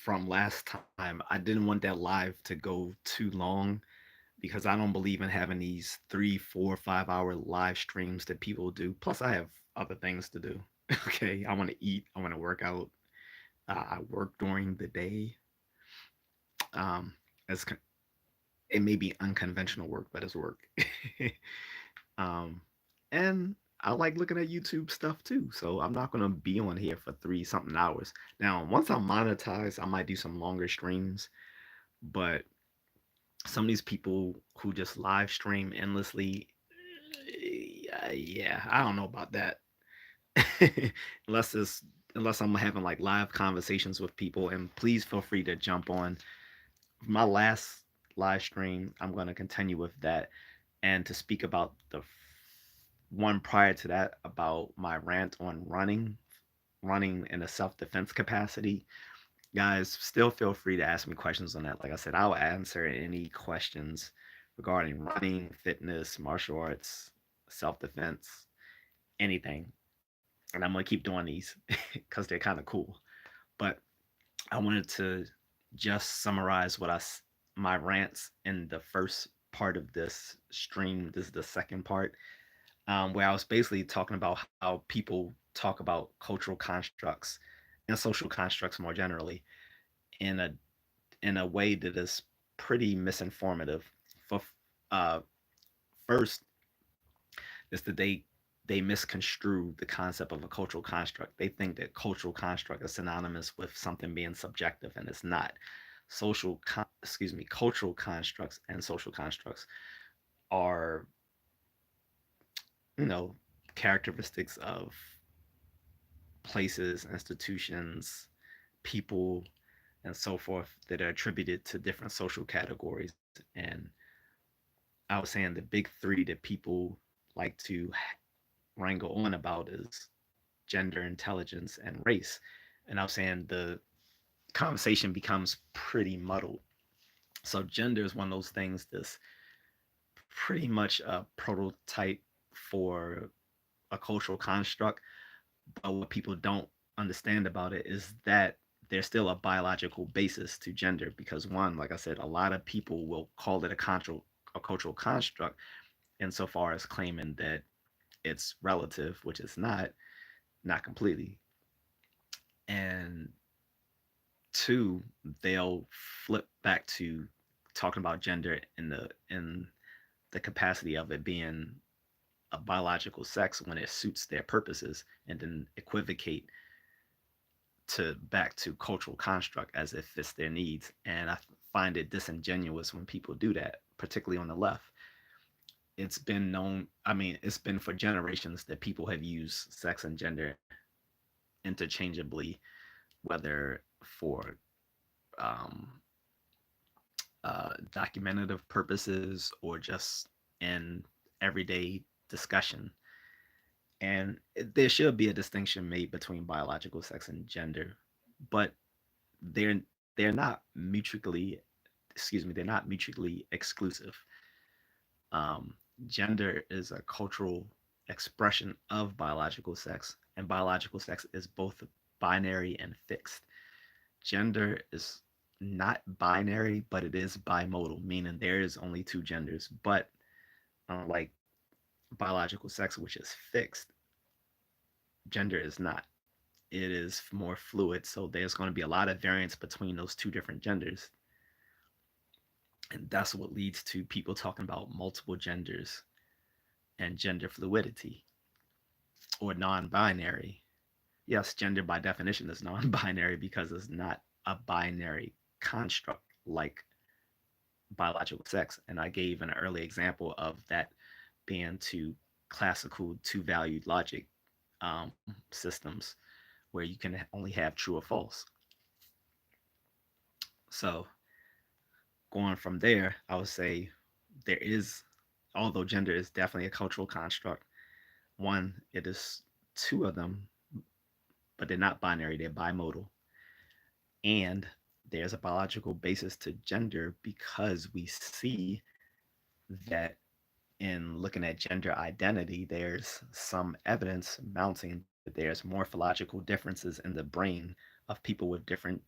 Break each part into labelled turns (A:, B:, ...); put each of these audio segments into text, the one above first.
A: from last time, I didn't want that live to go too long because I don't believe in having these 3, 4, 5 hour live streams that people do. Plus, I have other things to do. Okay, I want to eat, I want to work out. I work during the day. Um, as it may be unconventional work, but it's work. um, and I like looking at YouTube stuff too. So I'm not gonna be on here for 3 something hours. Now, once I'm monetized, I might do some longer streams. But some of these people who just live stream endlessly, yeah, I don't know about that. unless it's unless I'm having like live conversations with people. And please feel free to jump on my last live stream. I'm going to continue with that and to speak about the one prior to that about my rant on running in a self-defense capacity. Guys, still feel free to ask me questions on that. Like I said, I'll answer any questions regarding running, fitness, martial arts, self-defense, anything. And I'm gonna keep doing these because they're kind of cool. But I wanted to just summarize my rants in the first part of this stream. This is the second part, where I was basically talking about how people talk about cultural constructs and social constructs more generally in a way that is pretty misinformative. For uh, first, is that they misconstrue the concept of a cultural construct. They think that cultural construct is synonymous with something being subjective, and it's not. Cultural constructs and social constructs are, you know, characteristics of places, institutions, people, and so forth that are attributed to different social categories. And I was saying the big three that people like to wrangle on about is gender, intelligence, and race. And I was saying the conversation becomes pretty muddled. So gender is one of those things that's pretty much a prototype for a cultural construct. But what people don't understand about it is that there's still a biological basis to gender because one, like I said, a lot of people will call it a cultural construct insofar as claiming that it's relative, which it's not completely. And two, they'll flip back to talking about gender in the capacity of it being a biological sex when it suits their purposes, and then equivocate to back to cultural construct as if it's their needs. And I find it disingenuous when people do that, particularly on the left. It's been known, I mean, it's been for generations that people have used sex and gender interchangeably, whether for um, documentative purposes or just in everyday discussion. And there should be a distinction made between biological sex and gender, but they're they're not mutually they're not mutually exclusive. Um, Gender is a cultural expression of biological sex, and biological sex is both binary and fixed. Gender is not binary, but it is bimodal, meaning there is only two genders. But unlike biological sex, which is fixed, gender is not. It is more fluid. So there's going to be a lot of variance between those two different genders. And that's what leads to people talking about multiple genders and gender fluidity or non binary. Yes, gender by definition is non binary because it's not a binary construct like biological sex. And I gave an early example of that being to classical two valued logic systems where you can only have true or false. So going from there, I would say there is, although gender is definitely a cultural construct, one, it is two of them, but they're not binary, they're bimodal. And there's a biological basis to gender because we see that in looking at gender identity, there's some evidence mounting that there's morphological differences in the brain of people with different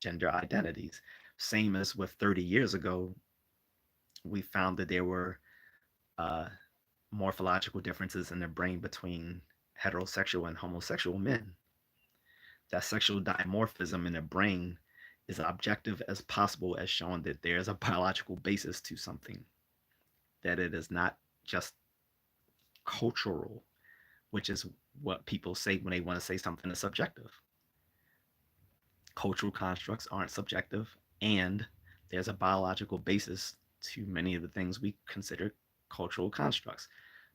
A: gender identities. Same as with 30 years ago, we found that there were uh, morphological differences in the brain between heterosexual and homosexual men. That sexual dimorphism in the brain is objective as possible as showing that there is a biological basis to something, that it is not just cultural, which is what people say when they want to say something is subjective. Cultural constructs aren't subjective, and there's a biological basis to many of the things we consider cultural constructs.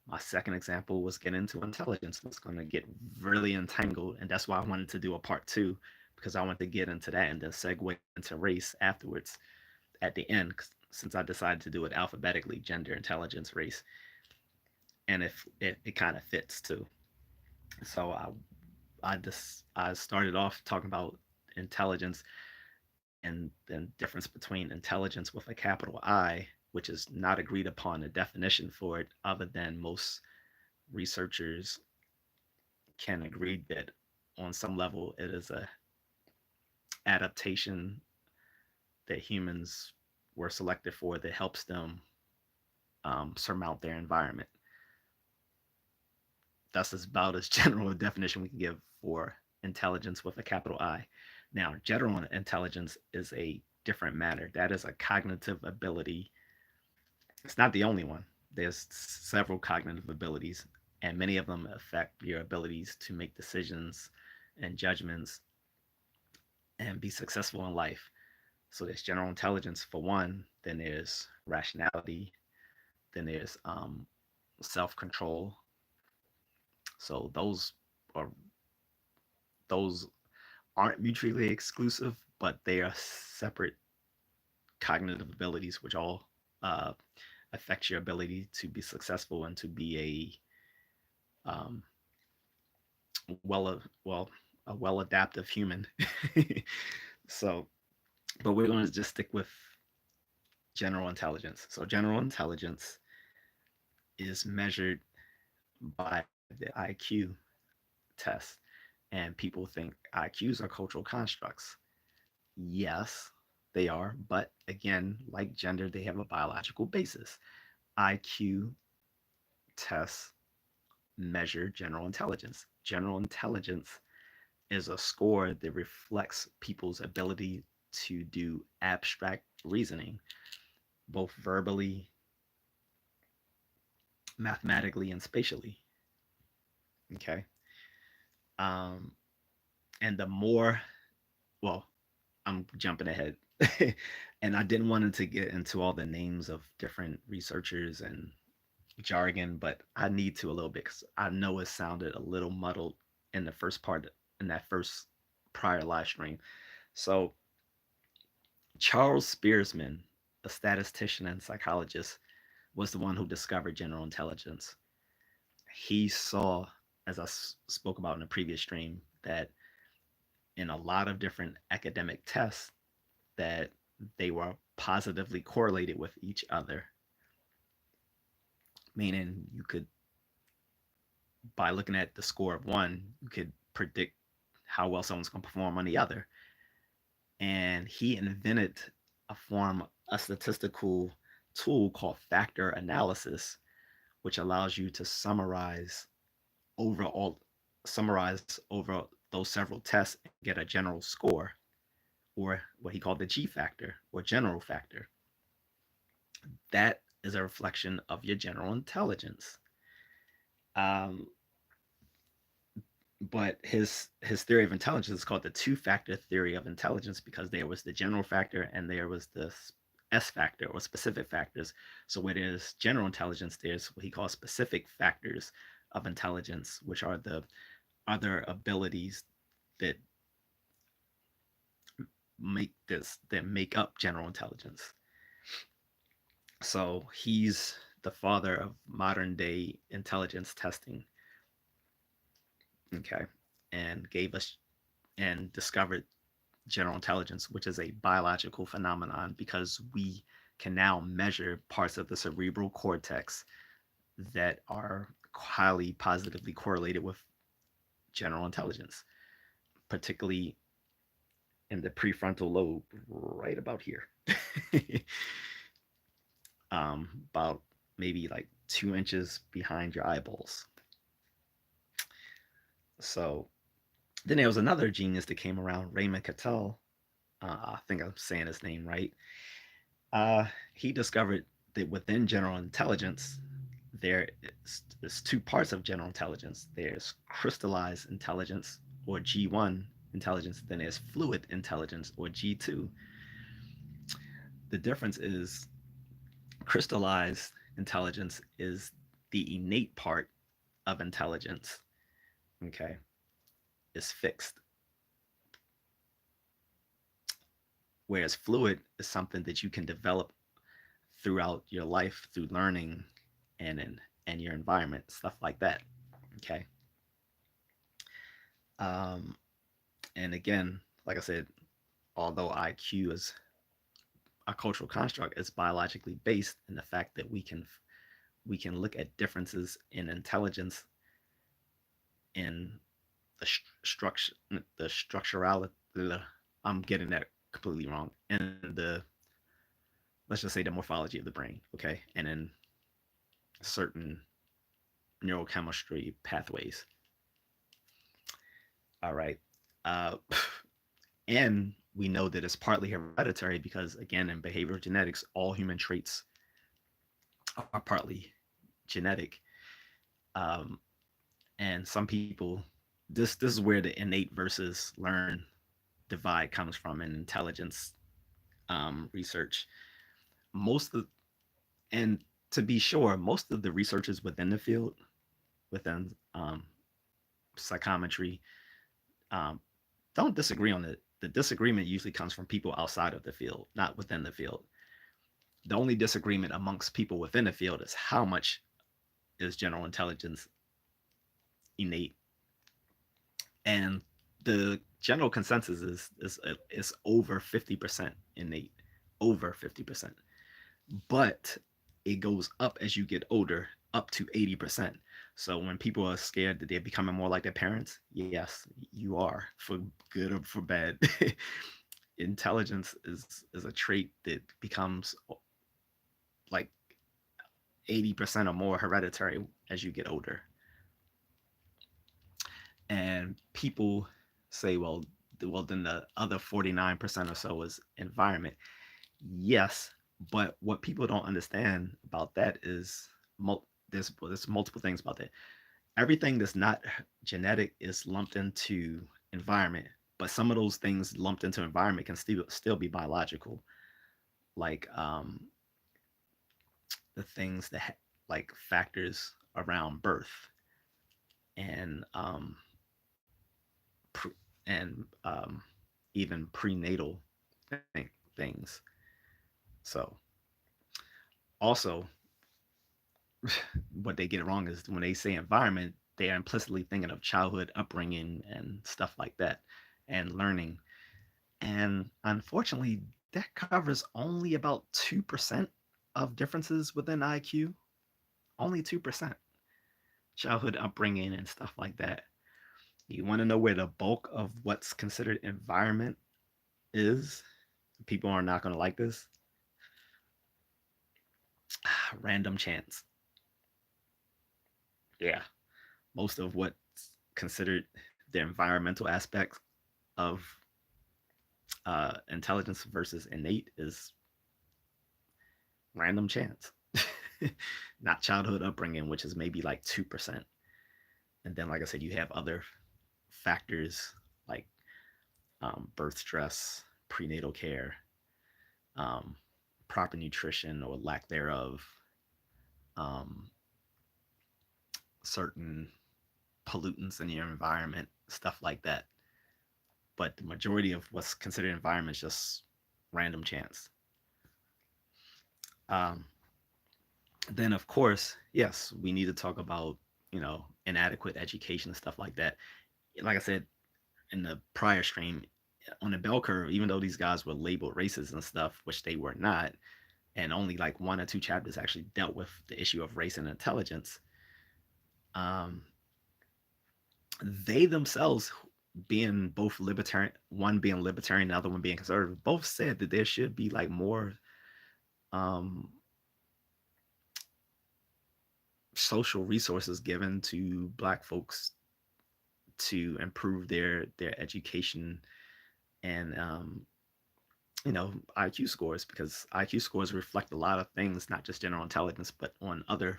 A: My second example was getting into intelligence. It's going to get really entangled, and that's why I wanted to do a part two, because I want to get into that and then segue into race afterwards at the end, since I decided to do it alphabetically: gender, intelligence, race, and if it kind of fits too. So I started off talking about intelligence and the difference between intelligence with a capital I, which is not agreed upon a definition for it, other than most researchers can agree that on some level it is a adaptation that humans were selected for that helps them surmount their environment. That's about as general a definition we can give for intelligence with a capital I. Now, general intelligence is a different matter. That is a cognitive ability. It's not the only one. There's several cognitive abilities, and many of them affect your abilities to make decisions and judgments and be successful in life. So there's general intelligence for one, then there's rationality, then there's self-control. So are those aren't mutually exclusive, but they are separate cognitive abilities, which all uh, affect your ability to be successful and to be a well a well adaptive human. So, but we're going to just stick with general intelligence. So, general intelligence is measured by the IQ test, and people think IQs are cultural constructs. Yes, they are, but again, like gender, they have a biological basis. IQ tests measure general intelligence. General intelligence is a score that reflects people's ability to do abstract reasoning, both verbally, mathematically, and spatially. Okay. Um, and the more, well, I'm jumping ahead. And I didn't want to get into all the names of different researchers and jargon, but I need to a little bit because I know it sounded a little muddled in the first part, in that first prior live stream. So, Charles Spearsman, a statistician and psychologist, was the one who discovered general intelligence. He saw, as I spoke about in the previous stream, that in a lot of different academic tests, that they were positively correlated with each other, meaning you could, by looking at the score of one, you could predict how well someone's going to perform on the other. And he invented a statistical tool called factor analysis, which allows you to overall summarize over those several tests and get a general score, or what he called the G factor or general factor. That is a reflection of your general intelligence. Um, but his theory of intelligence is called the two-factor theory of intelligence, because there was the general factor and there was the S factor or specific factors. So where there's general intelligence, there's what he calls specific factors of intelligence, which are the other abilities that make up general intelligence. So he's the father of modern day intelligence testing. Okay. And gave us and discovered general intelligence, which is a biological phenomenon, because we can now measure parts of the cerebral cortex that are highly positively correlated with general intelligence, particularly in the prefrontal lobe, right about here. About maybe like 2 inches behind your eyeballs. So then there was another genius that came around, Raymond Cattell. I think I'm saying his name right. Uh, he discovered that within general intelligence, there's two parts of general intelligence. There's crystallized intelligence, or G1 intelligence, then there's fluid intelligence, or G2. The difference is crystallized intelligence is the innate part of intelligence, okay, is fixed. Whereas fluid is something that you can develop throughout your life through learning and your environment, stuff like that. Okay. Um, and again, like I said, although IQ is a cultural construct, it's biologically based in the fact that we can look at differences in intelligence in the structure, the structurality. I'm getting that completely wrong. And the, let's just say, the morphology of the brain, okay, and then certain neurochemistry pathways. All right. Uh, and we know that it's partly hereditary because, again, in behavioral genetics, all human traits are partly genetic. Um, and some people, this is where the innate versus learn divide comes from in intelligence research. Most of, and to be sure, most of the researchers within the field, within psychometry, um, don't disagree on it. The disagreement usually comes from people outside of the field, not within the field. The only disagreement amongst people within the field is how much is general intelligence innate, and the general consensus is over 50% innate, over 50%. But it goes up as you get older, up to 80%. So when people are scared that they're becoming more like their parents, yes, you are, for good or for bad. Intelligence is a trait that becomes like 80% or more hereditary as you get older. And people say, well, then the other 49% or so is environment. Yes, but what people don't understand about that is there's multiple things about that. Everything that's not genetic is lumped into environment, but some of those things lumped into environment can still be biological, like the things that like factors around birth and and even prenatal things. So also, what they get wrong is when they say environment, they are implicitly thinking of childhood upbringing and stuff like that, and learning. And unfortunately, that covers only about 2% of differences within IQ. Only 2%. Childhood upbringing and stuff like that. You want to know where the bulk of what's considered environment is? People are not going to like this. Random chance. Yeah. Most of what's considered the environmental aspects of intelligence versus innate is random chance. Not childhood upbringing, which is maybe like 2%. And then, like I said, you have other factors like birth stress, prenatal care, um, proper nutrition or lack thereof, um, certain pollutants in your environment, stuff like that. But the majority of what's considered environment is just random chance. Um, then, of course, yes, we need to talk about, inadequate education and stuff like that. Like I said in the prior stream, on the bell curve, even though these guys were labeled racist and stuff, which they were not, and only like one or two chapters actually dealt with the issue of race and intelligence, um, they themselves being both libertarian, one being libertarian, the other one being conservative, both said that there should be like more um, social resources given to Black folks to improve their education and IQ scores, because IQ scores reflect a lot of things, not just general intelligence, but on other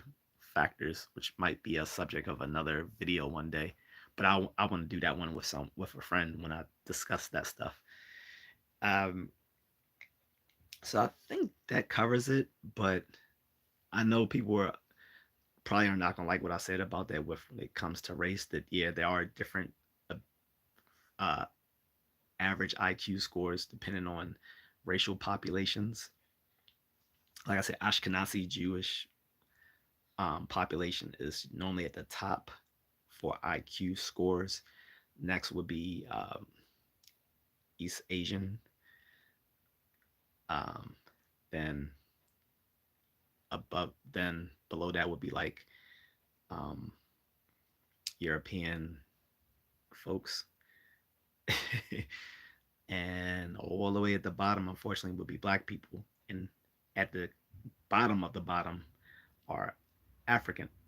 A: factors, which might be a subject of another video one day. But I want to do that one with a friend when I discuss that stuff. Um, so I think that covers it. But I know people are probably are not gonna like what I said about that with when it comes to race. That yeah, there are different uh, uh, average IQ scores depending on racial populations. Like I said, Ashkenazi Jewish population is normally at the top for IQ scores. Next would be East Asian. Um, then then below that would be like um, European folks. And all the way at the bottom, unfortunately, would be Black people. And at the bottom of the bottom are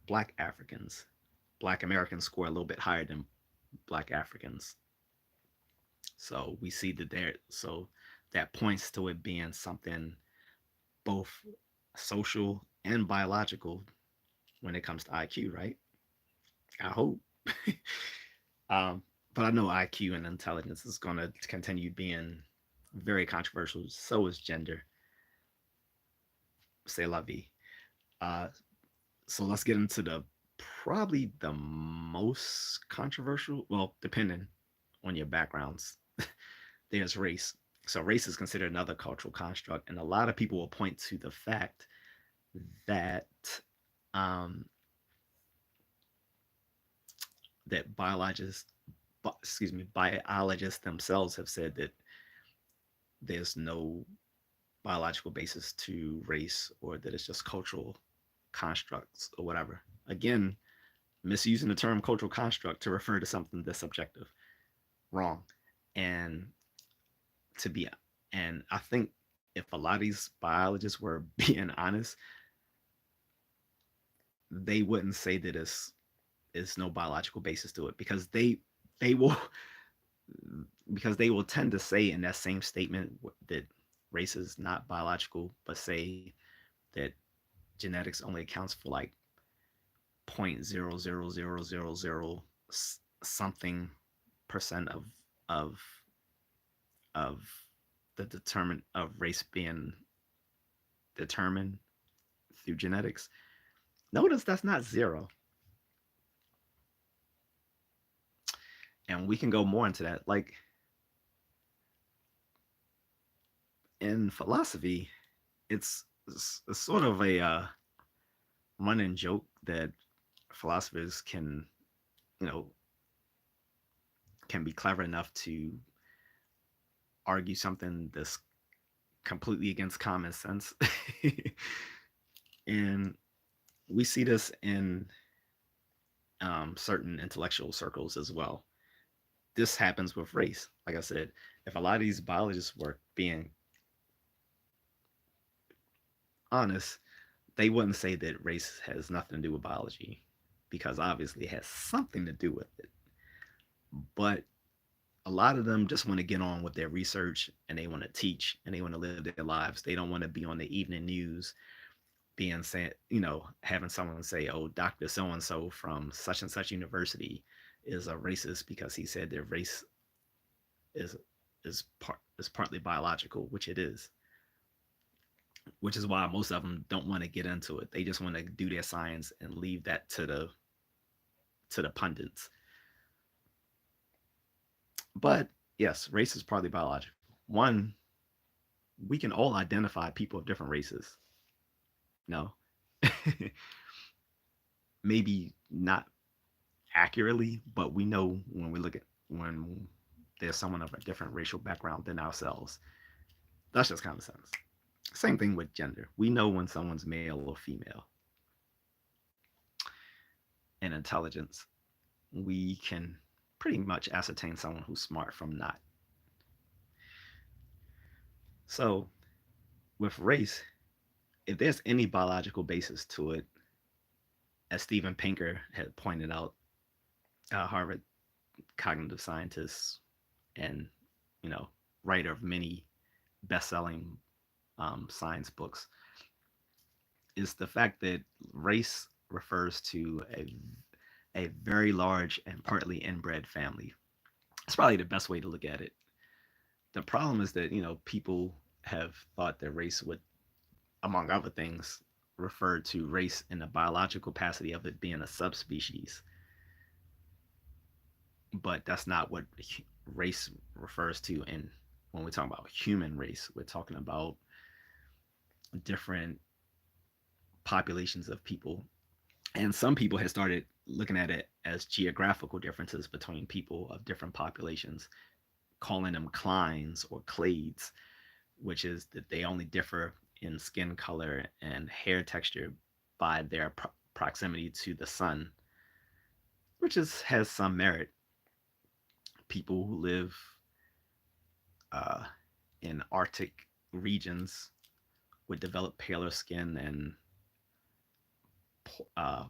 A: Black Africans. Black Americans score a little bit higher than Black Africans. So we see that so that points to it being something both social and biological when it comes to IQ, right? I hope. um, but I know IQ and intelligence is going to continue being very controversial. So is gender. C'est la vie. Uh, so let's get into the probably the most controversial, well, depending on your backgrounds, there's race. So race is considered another cultural construct, and a lot of people will point to the fact that um, that biologists themselves have said that there's no biological basis to race, or that it's just cultural constructs or whatever. Again, misusing the term cultural construct to refer to something that's subjective. Wrong. And to be and I think if a lot of these biologists were being honest, they wouldn't say that it's no biological basis to it, because they will because they will tend to say in that same statement that race is not biological, but say that genetics only accounts for like 0.00000 something percent of of the determinant of race being determined through genetics. Notice that's not zero. And we can go more into that. Like in philosophy, it's sort of a running joke that philosophers you know, can be clever enough to argue something that's completely against common sense. And we see this in certain intellectual circles as well. This happens with race. Like I said, if a lot of these biologists were being honest, they wouldn't say that race has nothing to do with biology, because obviously it has something to do with it. But a lot of them just want to get on with their research, and they want to teach, and they want to live their lives. They don't want to be on the evening news being said, having someone say, "Oh, Doctor So and So from such and such university is a racist because he said their race is is partly biological," which it is. Which is why most of them don't want to get into it. They just want to do their science and leave that to the pundits. But yes, race is partly biological. One, we can all identify people of different races. No, maybe not accurately, but we know when we look at when there's someone of a different racial background than ourselves. That's just common sense. Same thing with gender. We know when someone's male or female. And intelligence, we can. pretty much ascertain someone who's smart from not. So with race, if there's any biological basis to it, as Steven Pinker had pointed out, Harvard cognitive scientist and you know writer of many best-selling science books, is the fact that race refers to a very large and partly inbred family. It's probably the best way to look at it. The problem is that people have thought that race would, among other things, refer to race in the biological capacity of it being a subspecies, but that's not what race refers to. In when we talk about human race, we're talking about different populations of people, and some people have started looking at it as geographical differences between people of different populations, calling them clines or clades, which is that they only differ in skin color and hair texture by their proximity to the sun, which has some merit. People who live uh, in Arctic regions would develop paler skin and uh,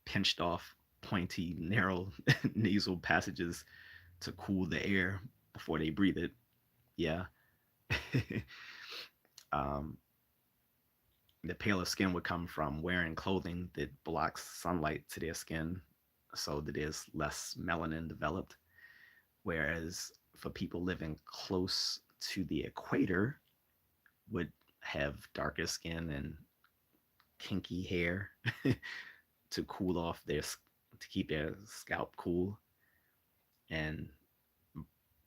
A: pinched off, pointy, narrow nasal passages to cool the air before they breathe it. Yeah. um, the paler skin would come from wearing clothing that blocks sunlight to their skin so that there's less melanin developed. Whereas for people living close to the equator, would have darker skin and kinky hair to cool off to keep their scalp cool, and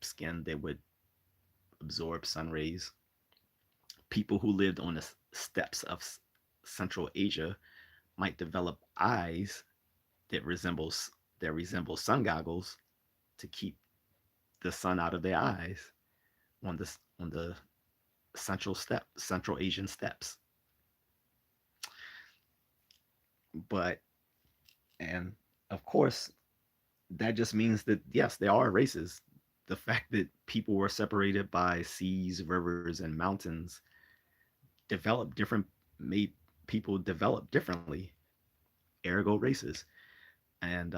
A: skin that would absorb sun rays. People who lived on the steppes of Central Asia might develop eyes that resemble sun goggles to keep the sun out of their eyes on the Central Asian steppes. But and of course, that just means that yes, there are races. The fact that people were separated by seas, rivers, and mountains developed different made people develop differently, ergo races. And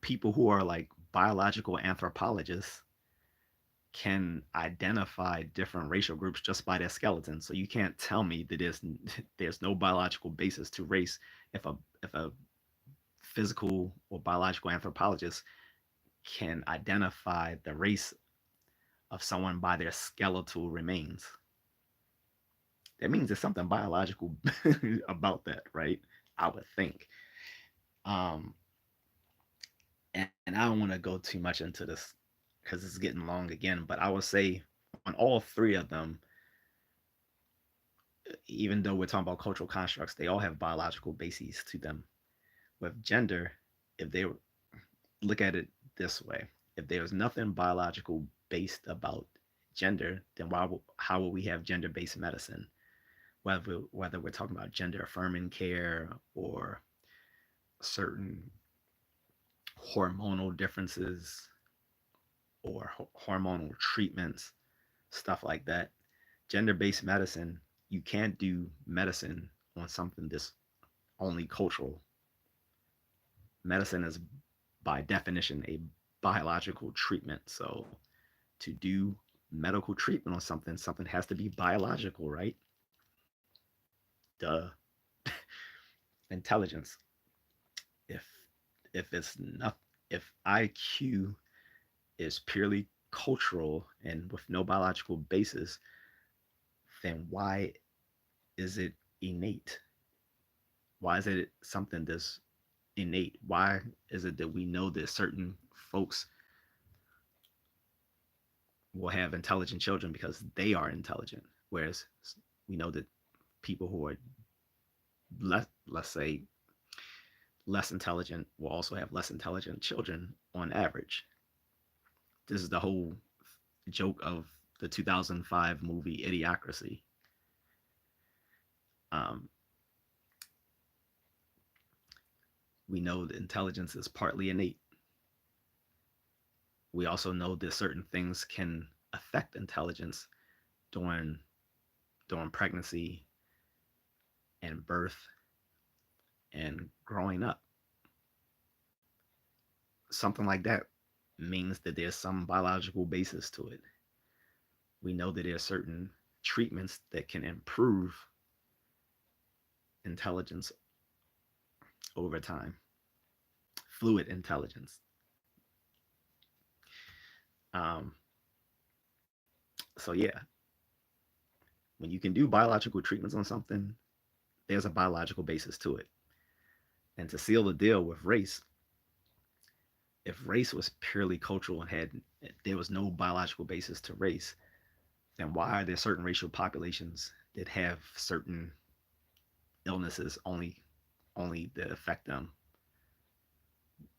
A: people who are like biological anthropologists can identify different racial groups just by their skeleton. So you can't tell me that there's no biological basis to race if a physical or biological anthropologist can identify the race of someone by their skeletal remains. That means there's something biological about that, right? I would think. Um, and I don't want to go too much into this because it's getting long again, but I would say on all three of them, even though we're talking about cultural constructs, they all have biological bases to them. With gender, if they look at it this way, if there's nothing biological based about gender, then how will we have gender based medicine? Whether we're talking about gender affirming care or certain hormonal differences or hormonal treatments, stuff like that. Gender based medicine, you can't do medicine on something that's only cultural. Medicine is, by definition, a biological treatment. So to do medical treatment on something, something has to be biological, right? Duh. Intelligence. If if it's not if IQ is purely cultural and with no biological basis, then why is it innate? Why is it something that's innate? Why is it that we know that certain folks will have intelligent children because they are intelligent, whereas we know that people who are let's say less intelligent will also have less intelligent children on average. This is the whole joke of the 2005 movie Idiocracy. Um, We know that intelligence is partly innate. We also know that certain things can affect intelligence during pregnancy and birth and growing up. Something like that means that there's some biological basis to it. We know that there are certain treatments that can improve intelligence over time, fluid intelligence. Um, so, yeah, when you can do biological treatments on something, there's a biological basis to it. And to seal the deal with race, if race was purely cultural and there was no biological basis to race, then why are there certain racial populations that have certain illnesses only that affect them?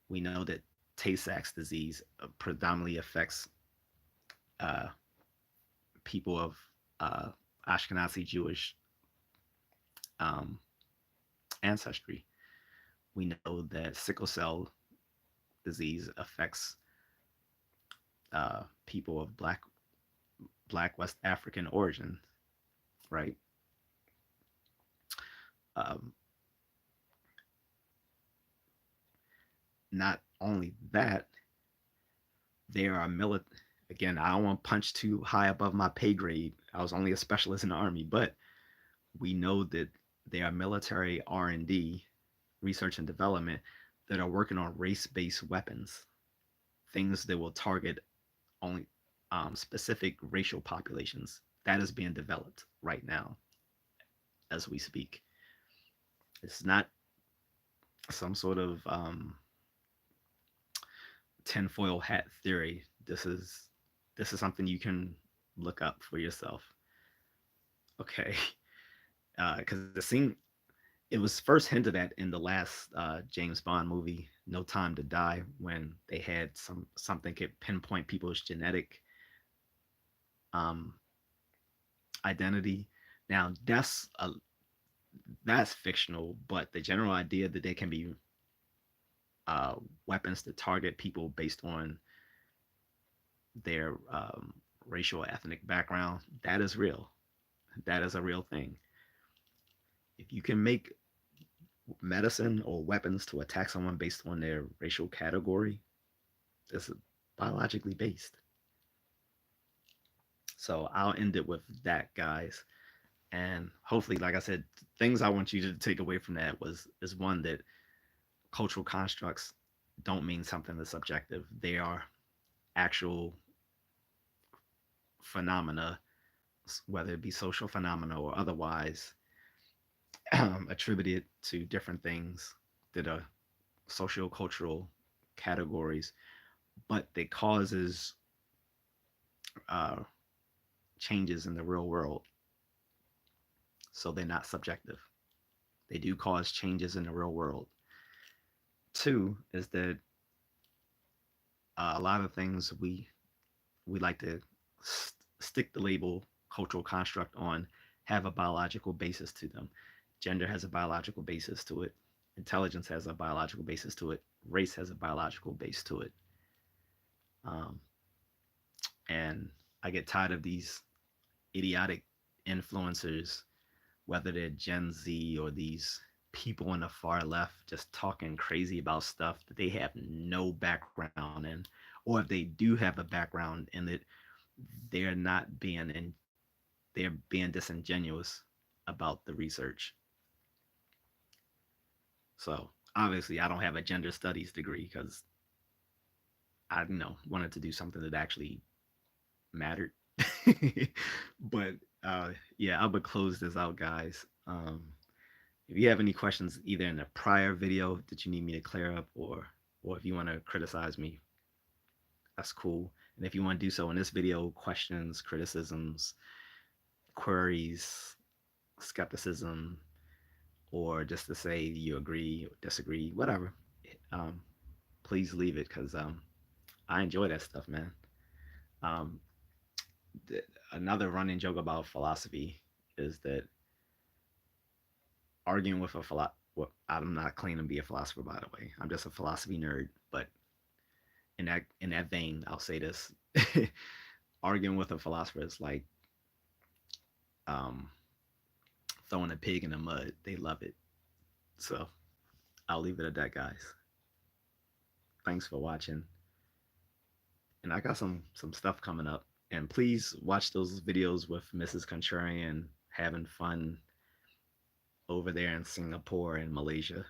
A: We know that Tay-Sachs disease predominantly affects uh, people of uh, Ashkenazi Jewish um, ancestry. We know that sickle cell disease affects people of Black West African origin, right? Um, Not only that, there are again, I don't want to punch too high above my pay grade. I was only a specialist in the army, but we know that there are military R&D, research and development, that are working on race-based weapons, things that will target only specific racial populations. That is being developed right now as we speak. It's not some sort of tinfoil hat theory. This is something you can look up for yourself. Okay, because it was first hinted at in the last James Bond movie, No Time to Die, when they had something could pinpoint people's genetic um, identity. Now that's fictional, but the general idea that they can be uh, weapons to target people based on their racial ethnic background, that is real. That is a real thing. If you can make medicine or weapons to attack someone based on their racial category, this is biologically based. So I'll end it with that, guys. And hopefully, like I said, things I want you to take away from that is one, that cultural constructs don't mean something that's subjective. They are actual phenomena, whether it be social phenomena or otherwise, attributed to different things that are socio-cultural categories, but that causes uh, changes in the real world. So they're not subjective. They do cause changes in the real world. Two is that a lot of things we like to stick the label cultural construct on have a biological basis to them. Gender has a biological basis to it. Intelligence has a biological basis to it. Race has a biological base to it. Um, and I get tired of these idiotic influencers, whether they're Gen Z or these people on the far left, just talking crazy about stuff that they have no background in, or if they do have a background in it, they're not being in, they're being disingenuous about the research. So obviously, I don't have a gender studies degree because I, wanted to do something that actually mattered. But yeah, I would close this out, guys. If you have any questions, either in the prior video that you need me to clear up, or if you want to criticize me, that's cool. And if you want to do so in this video, questions, criticisms, queries, skepticism, or just to say you agree or disagree, whatever, um, please leave it, because I enjoy that stuff, man. Um, Another running joke about philosophy is that arguing with a Well, I'm not claiming to be a philosopher, by the way. I'm just a philosophy nerd. But in that vein, I'll say this: arguing with a philosopher is like um, throwing a pig in the mud. They love it. So I'll leave it at that, guys. Thanks for watching, and I got some stuff coming up. And please watch those videos with Mrs. Contrarian having fun over there in Singapore and Malaysia.